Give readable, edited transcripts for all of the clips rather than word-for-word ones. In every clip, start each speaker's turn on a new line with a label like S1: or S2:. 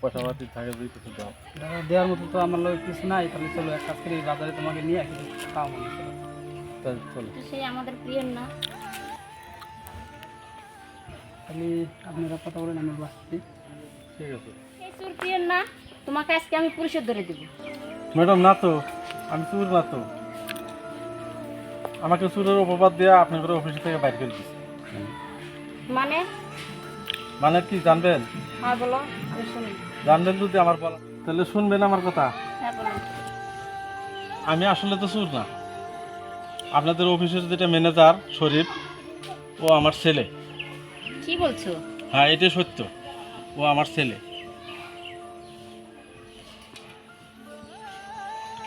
S1: পয়সা পাতি থাকে যদি কিছু দাও।
S2: দাদা দেওয়ার মতো তো আমার লোক কিছু নাই, তাহলে চলো এক কাজ করি বাজারে তোমাকে নিয়ে কিছু খাওয়া মনে চলো।
S1: তাহলে চলো।
S3: তো সেই আমাদের প্রিয় না।
S2: তাহলে আপনারা কথা বলেন, আমি বাসছি।
S1: ঠিক আছে
S3: এই চোর প্রিয় না, তোমাকে আজকে আমি পুলিশে ধরে দেব।
S1: ম্যাডাম। না তো, আমি চুর না তো। আমাকে চুরের অপবাদ দেওয়া আপনাদের অফিস থেকে বাইর করে দিচ্ছে।
S3: মানে
S1: মানে কি জানবেন?
S3: হ্যাঁ বলো, আমি শুনি।
S1: জানবেন যদি আমার বলা, তাহলে শুনবেন আমার কথা।
S3: হ্যাঁ বলো।
S1: আমি আসলে তো চুর না। আপনাদের অফিসের যেটা ম্যানেজার শরীফ, ও আমার ছেলে।
S3: কি বলছো?
S1: হ্যাঁ, এটাই সত্য, ও আমার ছেলে।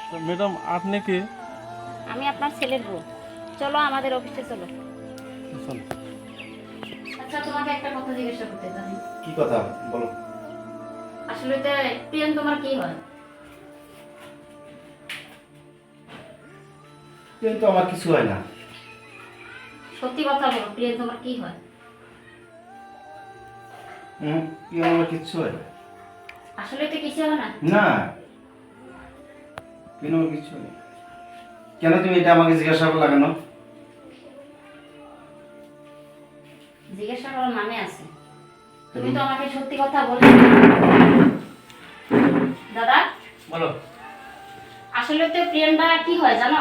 S1: তো ম্যাডাম, আপনি কি?
S3: আমি আপনার ছেলের বউ। চলো আমাদের অফিসে চলো।
S1: চলো।
S3: আচ্ছা, তোমাকে একটা কথা জিজ্ঞাসা করতে চাই।
S4: কি কথা বলো?
S3: আসলে তো প্রিয়ন তোমার কি হয়?
S4: কিন্তু আমার কিছু হয় না।
S3: সত্যি কথা বলো, প্রিয়ন তোমার কি হয়?
S4: কি আমার কিচ্ছু হয় না।
S3: আসলে তো কিছু হয় না।
S4: না, কেন আমার কিচ্ছু হয় না? কেন তুমি এটা আমাকে জিজ্ঞাসা করলে কেন?
S3: জিজ্ঞাসা করার মানে আছে। তুমি তো আমাকে সত্যি কথা বললে। দাদা
S5: বলো
S3: আসলে তো প্রিয়নটা কি হয় জানো?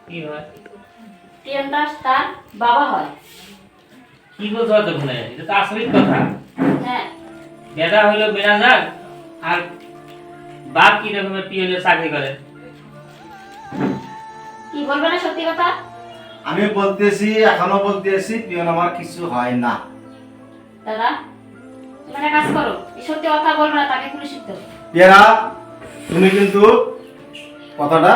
S5: কি হয়?
S3: প্রিয়নটা তার বাবা হয়।
S5: কি বলছো তো ভুলে? এটা তো আসলেই কথা।
S3: হ্যাঁ,
S5: বেটা হইলো ম্যানেজার, আর বাপ কি রকমের পিওনের চাকরি করে।
S3: কি বলবে না সত্যি কথা?
S4: আমি বলতেছি, এখনো বলতেছি, পিয়ন আমার কিছু হয় না।
S3: দাদা তুমি একটা কাজ করো, এই সত্যি কথা বলবে না, তাকে পুলিশে দাও।
S4: পেয়ারা, তুমি কিন্তু কথাটা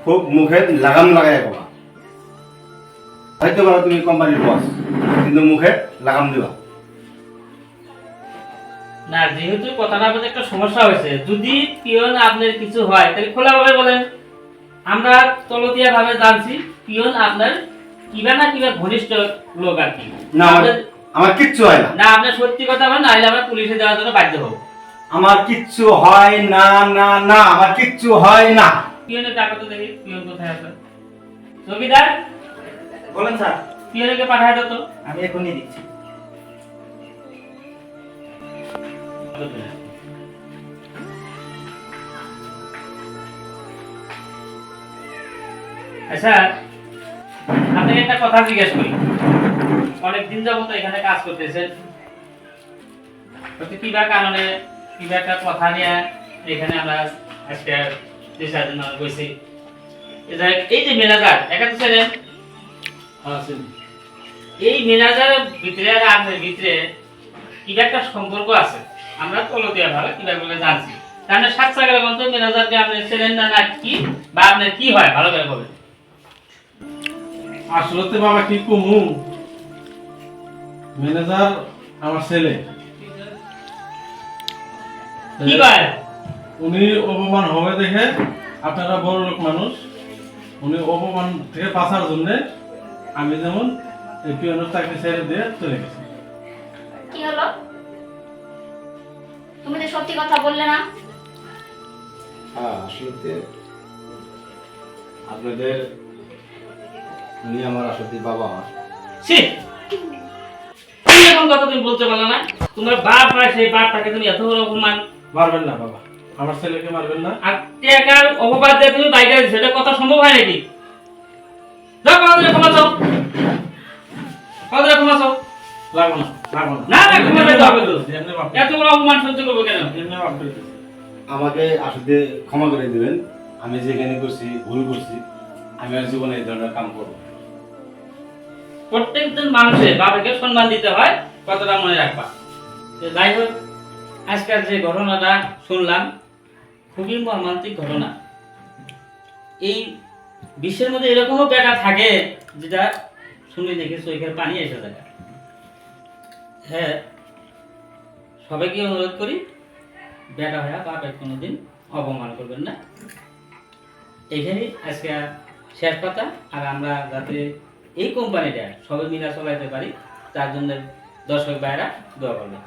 S4: খুব মুখে লাগাম লাগাই বলা। হয়তো পারো তুমি কোম্পানির বস, কিন্তু মুখে লাগাম দিবা।
S5: না, যেহেতু কথাটা বলতে একটা সমস্যা হয়েছে, যদি পিয়ন আপনার কিছু হয় তাহলে খোলাভাবে বলেন। আমরা তলতিয়া ভাবে জানছি পিয়ন আপনার কিবা না কিবা ঘনিষ্ঠ লোক আর কি।
S4: না, আমার কিচ্ছু হয় না।
S5: না, আপনার সত্যি কথা বলেন, নাহলে আমরা পুলিশে দেওয়ার জন্য বাধ্য হব।
S4: আমার কিচ্ছু হয় না, না না, আমার কিচ্ছু হয় না।
S5: পিয়নের টাকা তো দেখি, পিয়ন কোথায় আছে? জমিদার,
S6: বলেন স্যার।
S5: পিয়নকে পাঠায় দাও তো।
S6: আমি এখনই দিচ্ছি।
S5: আচ্ছা, আপনাকে একটা কথা জিজ্ঞেস করি। অনেকদিন যাবত এখানে কাজ করতেছেন, কিবা কারণে কিবা একটা কথা নিয়ে এখানে আমরা আজকে ডিসিশন বসি। এই যে ম্যানেজার, এটা তো ছিলেন, এই ম্যানেজারের ভিতরে আর আপনার ভিতরে কিবা একটা সম্পর্ক আছে। আমরা তলতিয়া ভাবে কিবা বলে জানছি। তাহলে সাতটা গেলে বলতো ম্যানেজারকে আপনি ছিলেন না না কি, বা আপনার কি হয় ভালো করে বলবেন।
S1: আসলে তো বাবা কি কমু, ম্যানেজার আমার ছেলে।
S5: কি কয়?
S1: উনি অপমান হবে দেখে, আপনারা বড় লোক মানুষ, উনি অপমান থেকে বাঁচার জন্য আমি যেমন এই পিয়নের চাকরি ছেড়ে দিয়ে চলে গেছি।
S3: কি হলো? তুমি তো সত্যি কথা বললে না।
S4: হ্যাঁ, আসলে আপনাদের উনি আমার আসলে বাবা।
S5: ছি, কি এরকম কথা তুমি বলতে পারলে না? তোমার বাপ হয়, সেই বাপটাকে তুমি এত বড় অপমান।
S1: মারবেন না বাবা, আমার ছেলেকে মারবেন না।
S5: আর টাকার অপবাদ দিয়ে তুমি বাইরে সেটা কথা সম্ভব হয় নাকি? যাও কলেজে ক্ষমা চাও, কলেজে ক্ষমা চাও।
S1: লাগবো না, লাগবো না।
S5: না না, ক্ষমা চাইতে হবে তো।
S1: এমনি মাফ করে
S5: এত বড় অপমান সহ্য করবো কেন?
S1: এমনি মাফ করে দিন।
S4: আমাকে আসলে ক্ষমা করে দিবেন। আমি যেখানে করছি, ভুল করছি, আমি আর জীবনে এই ধরনের কাম করবো না।
S5: প্রত্যেকজন মানুষের বাবাকে সম্মান দিতে হয়, কথাটা মনে রাখবা। তো যাই হোক, আজকের যে ঘটনাটা শুনলাম খুবই মর্মান্তিক ঘটনা। এই বিশ্বের মধ্যে এরকমও বেটা থাকে যেটা শুনে দেখে চোখের পানি এসে যায়। হ্যাঁ, সবাইকে অনুরোধ করি, বেটা হয়ে বাপের কোনোদিন অপমান করবেন না। এইখানেই আজকে শেষ কথা। আর আমরা যাতে এই কোম্পানিটা সবাই মিলে চলাইতে পারি, তার জন্য দর্শক ভাইরা দোয়া করবেন।